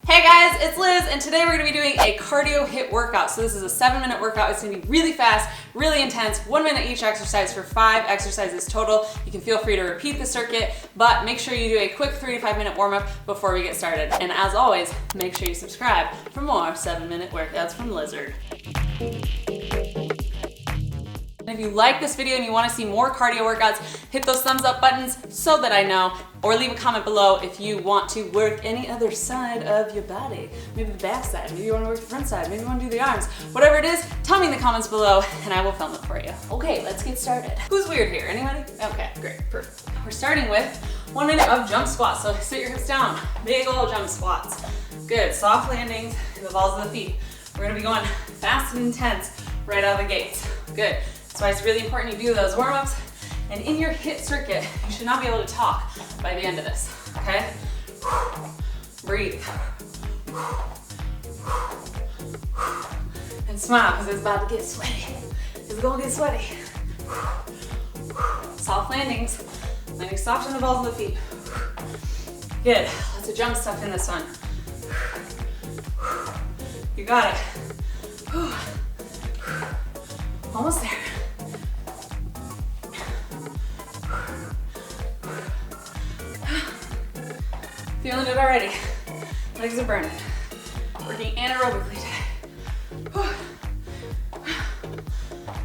Hey guys, it's Liz, and today we're gonna be doing a cardio HIIT workout. So this is a 7-minute workout. It's gonna be really fast, really intense, 1 minute each exercise for 5 exercises total. You can feel free to repeat the circuit, but make sure you do a quick 3 to 5 minute warm up before we get started. And as always, make sure you subscribe for more 7-minute workouts from Lizard. And if you like this video and you want to see more cardio workouts, hit those thumbs up buttons so that I know, or leave a comment below if you want to work any other side of your body. Maybe the back side, maybe you want to work the front side, maybe you want to do the arms. Whatever it is, tell me in the comments below and I will film it for you. Okay, let's get started. Who's weird here? Anybody? Okay, great, perfect. We're starting with 1 minute of jump squats. So sit your hips down, big old jump squats. Good, soft landings to the balls of the feet. We're gonna be going fast and intense right out of the gates. Good. That's why it's really important you do those warm-ups. And in your HIIT circuit, you should not be able to talk by the end of this, okay? Breathe. And smile, because it's about to get sweaty. It's gonna get sweaty. Soft landings. Landing soft on the balls of the feet. Good, lots of jump stuff in this one. You got it. Almost there. Feeling it already. Legs are burning. Working anaerobically today.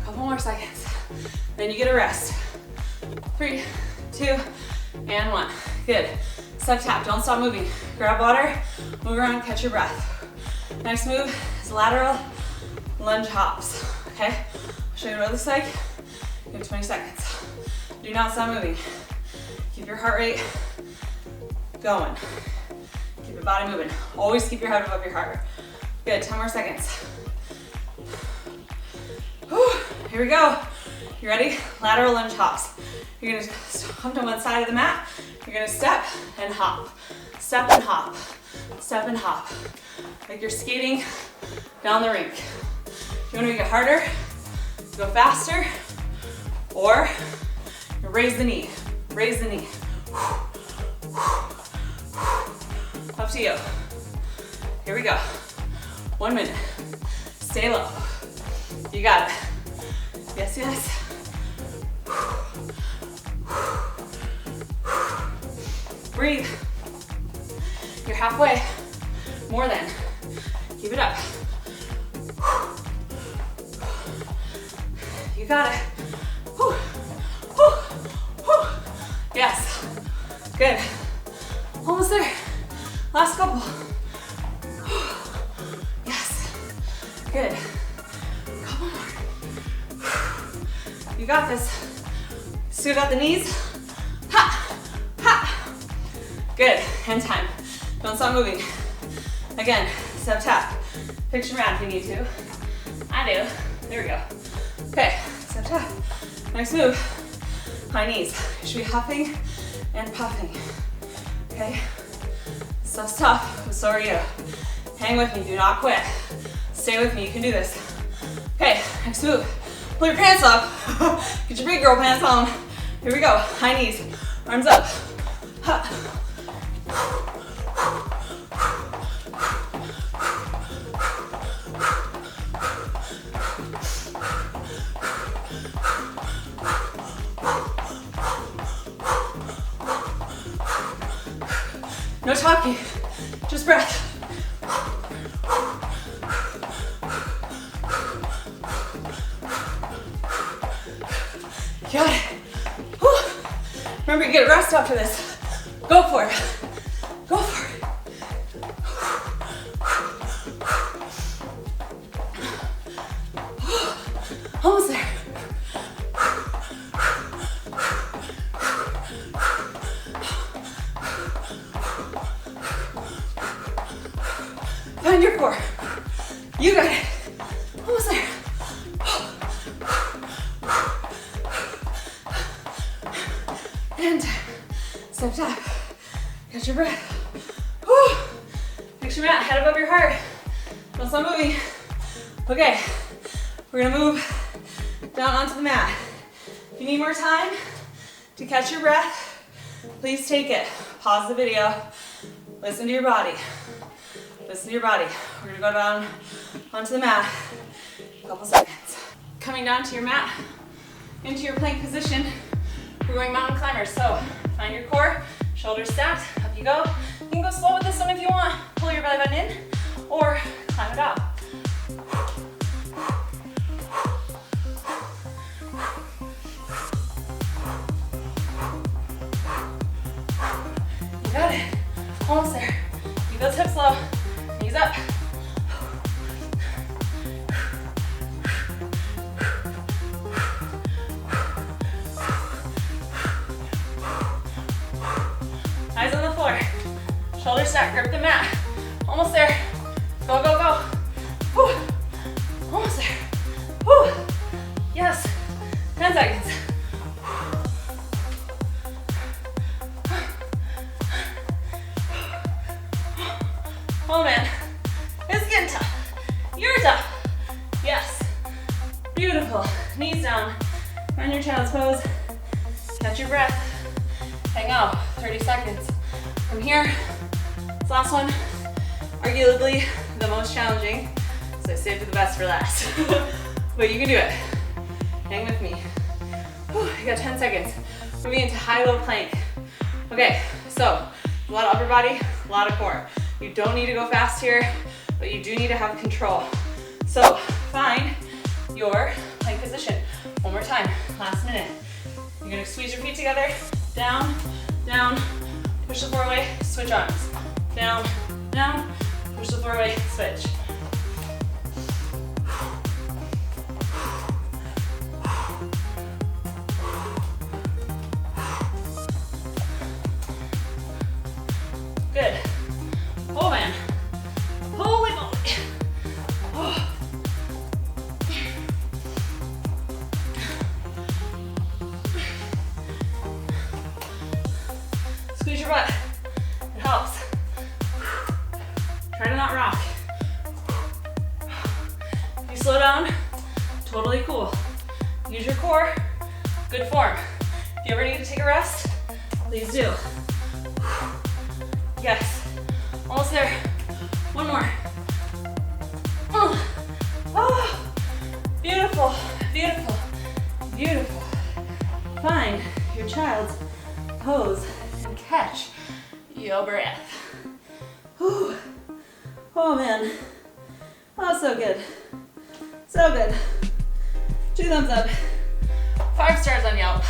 Couple more seconds. Then you get a rest. 3, 2, and 1. Good. Step tap, don't stop moving. Grab water, move around, catch your breath. Next move is lateral lunge hops. Okay? I'll show you what it looks like. You have 20 seconds. Do not stop moving. Keep your heart rate going. Keep your body moving. Always keep your head above your heart. Good, 10 more seconds. Whew. Here we go. You ready? Lateral lunge hops. You're gonna come to one side of the mat. You're gonna step and hop. Step and hop. Step and hop. Like you're skating down the rink. If you wanna make it harder, go faster, or raise the knee. Raise the knee. Up to you. Here we go. 1 minute. Stay low. You got it. Yes, yes. Breathe. You're halfway. More than. Keep it up. You got it. Whew. Whew. Whew. Yes. Good. Almost there. Last couple. Yes. Good. Couple more. You got this. Still got the knees. Ha! Ha! Good. Hand time. Don't stop moving. Again, step tap. Picture mat if you need to. I do. There we go. Okay, step tap. Next move. High knees. You should be huffing and puffing. Okay? Stuff's tough, but so are you. Hang with me, do not quit. Stay with me, you can do this. Okay, next move. Pull your pants up. Get your big girl pants on. Here we go, high knees, arms up. Ha. No talking, just breath. Got it. Whew. Remember, you get a rest after this. Go for it. Go for it. Almost there. Find your core. You got it. Almost there. And step tap. Catch your breath. Whew. Picture mat, head above your heart. Don't stop moving. Okay, we're gonna move down onto the mat. If you need more time to catch your breath, please take it. Pause the video. Listen to your body. Listen to your body. We're gonna go down onto the mat. A couple seconds. Coming down to your mat, into your plank position. We're going mountain climbers. So find your core, shoulders stacked, up you go. You can go slow with this one if you want. Pull your belly button in or climb it out. You got it. Almost there. Keep those hips low. Knees up. Eyes on the floor. Shoulders stacked. Grip the mat. Almost there. Go, go, go. Whew. Almost there. Whew. Yes. 10 seconds. Oh man, it's getting tough. You're tough. Yes. Beautiful. Knees down. Find your child's pose. Catch your breath. Hang out. 30 seconds. From here, this last one, arguably the most challenging, so I saved the best for last. But you can do it. Hang with me. Whew, you got 10 seconds. Moving into high-low plank. Okay, so a lot of upper body, a lot of core. You don't need to go fast here, but you do need to have control. So find your plank position. One more time, last minute. You're gonna squeeze your feet together, down, down, push the floor away, switch arms. Down, down, push the floor away, switch. Good. Oh man. Holy moly. Oh. Squeeze your butt. It helps. Try to not rock. If you slow down, totally cool. Use your core. Good form. If you ever need to take a rest, please do. Yes. Almost there. One more. Oh, beautiful, beautiful, beautiful. Find your child's pose and catch your breath. Whew. Oh man. Oh, so good. So good. 2 thumbs up. 5 stars on Yelp.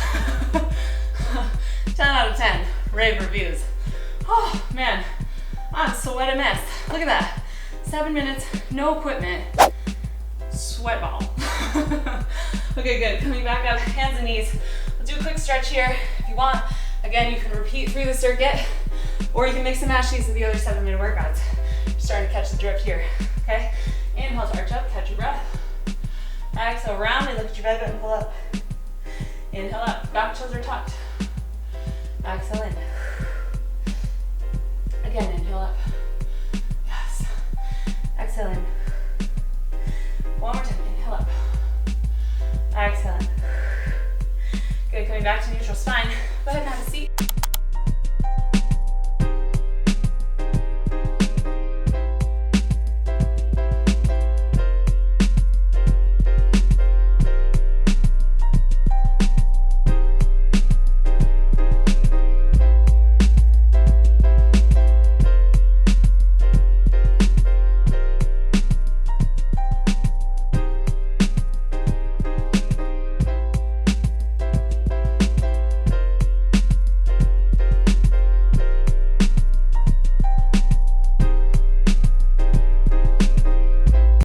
10 out of 10. Rave reviews. Oh man, I'm sweat a mess. Look at that. 7 minutes, no equipment. Sweat ball. Okay, good. Coming back up, hands and knees. We'll do a quick stretch here if you want. Again, you can repeat through the circuit, or you can mix and match these with the other 7-minute workouts. You're starting to catch the drift here, okay? Inhale to arch up, catch your breath. Exhale, round and look at your belly button, pull up. Inhale up, back toes are tucked. Exhale in. Again, inhale up.